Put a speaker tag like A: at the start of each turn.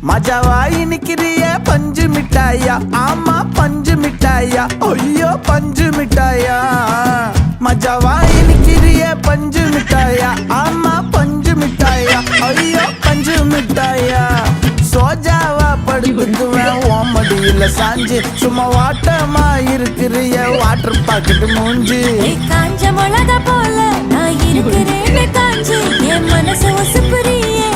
A: மஜாவாய் நிக்கிறிய பஞ்சு மிட்டாயா, ஆமா பஞ்சு மிட்டாயா, ஐயோ பஞ்சு மிட்டாயா. மஜாவாய் நிக்கிறிய பஞ்சு மிட்டாயா, ஆமா பஞ்சு மிட்டாயா, ஐயோ பஞ்சு மிட்டாயா. சோஜாவா படுத்துக்குவேன் ஓமடியில சாஞ்சு, சும்மா வாட்டமா இருக்கிறிய வாட்டர் பாக்கெட் மூஞ்சி.
B: காஞ்ச மிளகா போல நான் இருக்கிறேன் காஞ்சு, என் மனசு ஒசுப்புறியே